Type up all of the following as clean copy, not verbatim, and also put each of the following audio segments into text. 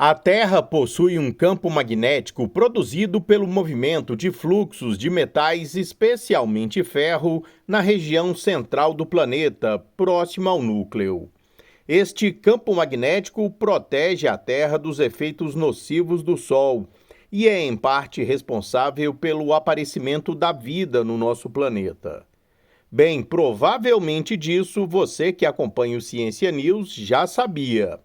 A Terra possui um campo magnético produzido pelo movimento de fluxos de metais, especialmente ferro, na região central do planeta, próxima ao núcleo. Este campo magnético protege a Terra dos efeitos nocivos do Sol e é, em parte, responsável pelo aparecimento da vida no nosso planeta. Bem, provavelmente disso você que acompanha o Ciência News já sabia.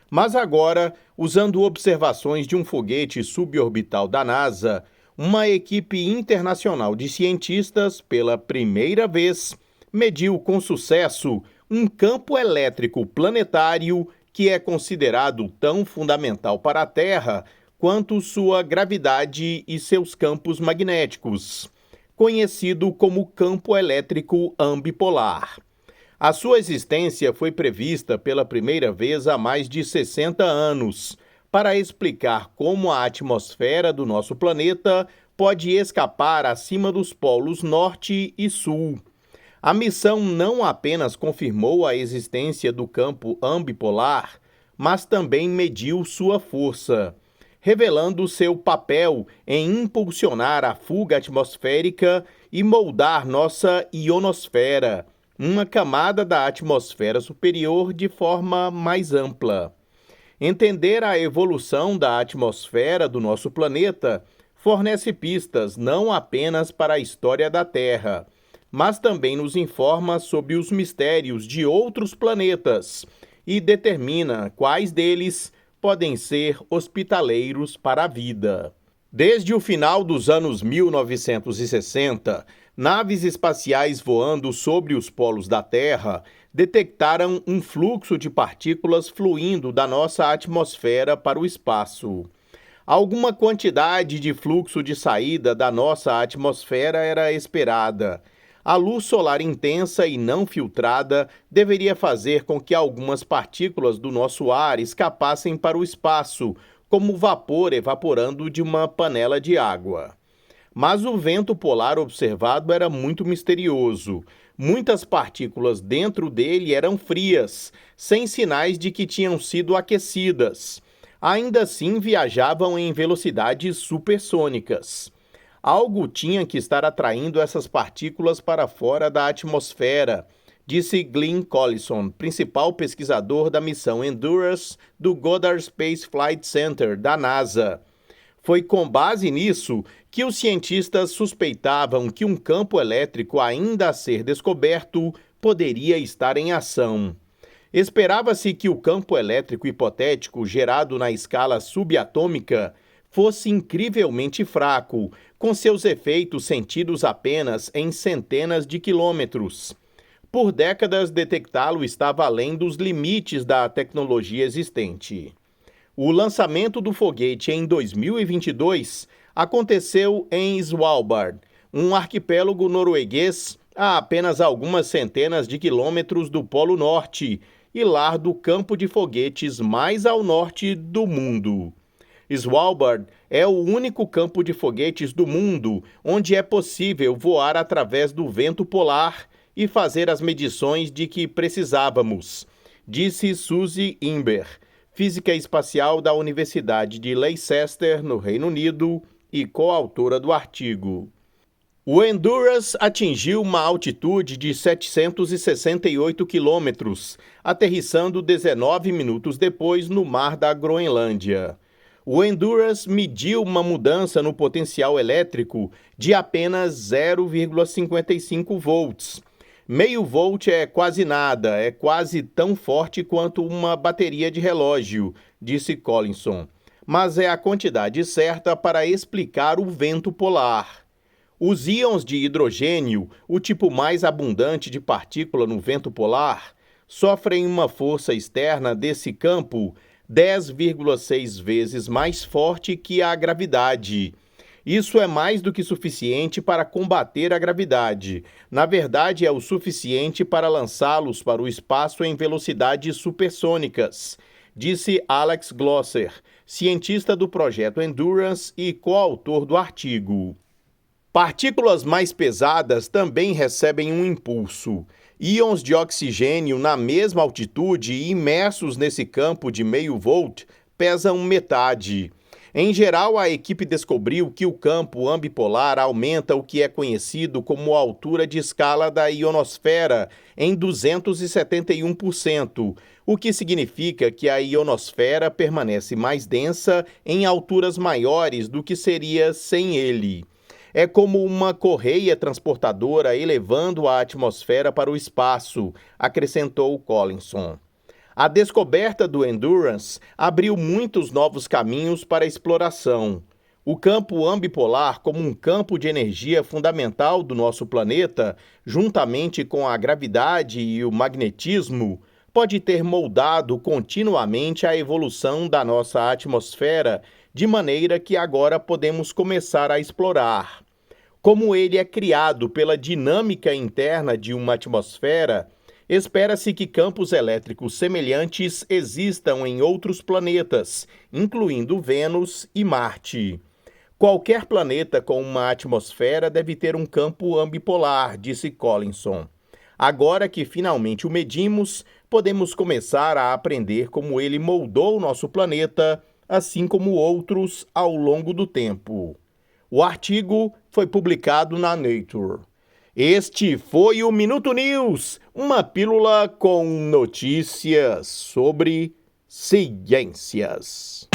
Mas agora, usando observações de um foguete suborbital da NASA, uma equipe internacional de cientistas, pela primeira vez, mediu com sucesso um campo elétrico planetário que é considerado tão fundamental para a Terra quanto sua gravidade e seus campos magnéticos, conhecido como campo elétrico ambipolar. A sua existência foi prevista pela primeira vez há mais de 60 anos, para explicar como a atmosfera do nosso planeta pode escapar acima dos polos norte e sul. A missão não apenas confirmou a existência do campo ambipolar, mas também mediu sua força, revelando seu papel em impulsionar a fuga atmosférica e moldar nossa ionosfera, uma camada da atmosfera superior de forma mais ampla. Entender a evolução da atmosfera do nosso planeta fornece pistas não apenas para a história da Terra, mas também nos informa sobre os mistérios de outros planetas e determina quais deles podem ser hospitaleiros para a vida. Desde o final dos anos 1960, naves espaciais voando sobre os polos da Terra detectaram um fluxo de partículas fluindo da nossa atmosfera para o espaço. Alguma quantidade de fluxo de saída da nossa atmosfera era esperada. A luz solar intensa e não filtrada deveria fazer com que algumas partículas do nosso ar escapassem para o espaço, como vapor evaporando de uma panela de água. Mas o vento polar observado era muito misterioso. Muitas partículas dentro dele eram frias, sem sinais de que tinham sido aquecidas. Ainda assim, viajavam em velocidades supersônicas. Algo tinha que estar atraindo essas partículas para fora da atmosfera, disse Glenn Collison, principal pesquisador da missão Endurance do Goddard Space Flight Center, da NASA. Foi com base nisso que os cientistas suspeitavam que um campo elétrico ainda a ser descoberto poderia estar em ação. Esperava-se que o campo elétrico hipotético gerado na escala subatômica fosse incrivelmente fraco, com seus efeitos sentidos apenas em centenas de quilômetros. Por décadas, detectá-lo estava além dos limites da tecnologia existente. O lançamento do foguete em 2022 aconteceu em Svalbard, um arquipélago norueguês a apenas algumas centenas de quilômetros do Polo Norte e lar do campo de foguetes mais ao norte do mundo. Svalbard é o único campo de foguetes do mundo onde é possível voar através do vento polar e fazer as medições de que precisávamos, disse Suzy Imber, física espacial da Universidade de Leicester, no Reino Unido, e coautora do artigo. O Endurance atingiu uma altitude de 768 quilômetros, aterrissando 19 minutos depois no mar da Groenlândia. O Endurance mediu uma mudança no potencial elétrico de apenas 0,55 volts. Meio volt é quase nada, é quase tão forte quanto uma bateria de relógio, disse Collinson. Mas é a quantidade certa para explicar o vento polar. Os íons de hidrogênio, o tipo mais abundante de partícula no vento polar, sofrem uma força externa desse campo 10,6 vezes mais forte que a gravidade. Isso é mais do que suficiente para combater a gravidade. Na verdade, é o suficiente para lançá-los para o espaço em velocidades supersônicas, disse Alex Glosser, cientista do projeto Endurance e coautor do artigo. Partículas mais pesadas também recebem um impulso. Íons de oxigênio na mesma altitude e imersos nesse campo de meio volt pesam metade. Em geral, a equipe descobriu que o campo ambipolar aumenta o que é conhecido como a altura de escala da ionosfera em 271%, o que significa que a ionosfera permanece mais densa em alturas maiores do que seria sem ele. É como uma correia transportadora elevando a atmosfera para o espaço, acrescentou Collinson. A descoberta do Endurance abriu muitos novos caminhos para a exploração. O campo ambipolar, como um campo de energia fundamental do nosso planeta, juntamente com a gravidade e o magnetismo, pode ter moldado continuamente a evolução da nossa atmosfera, de maneira que agora podemos começar a explorar. Como ele é criado pela dinâmica interna de uma atmosfera, espera-se que campos elétricos semelhantes existam em outros planetas, incluindo Vênus e Marte. Qualquer planeta com uma atmosfera deve ter um campo ambipolar, disse Collinson. Agora que finalmente o medimos, podemos começar a aprender como ele moldou nosso planeta, assim como outros ao longo do tempo. O artigo foi publicado na Nature. Este foi o Minuto News, uma pílula com notícias sobre ciências.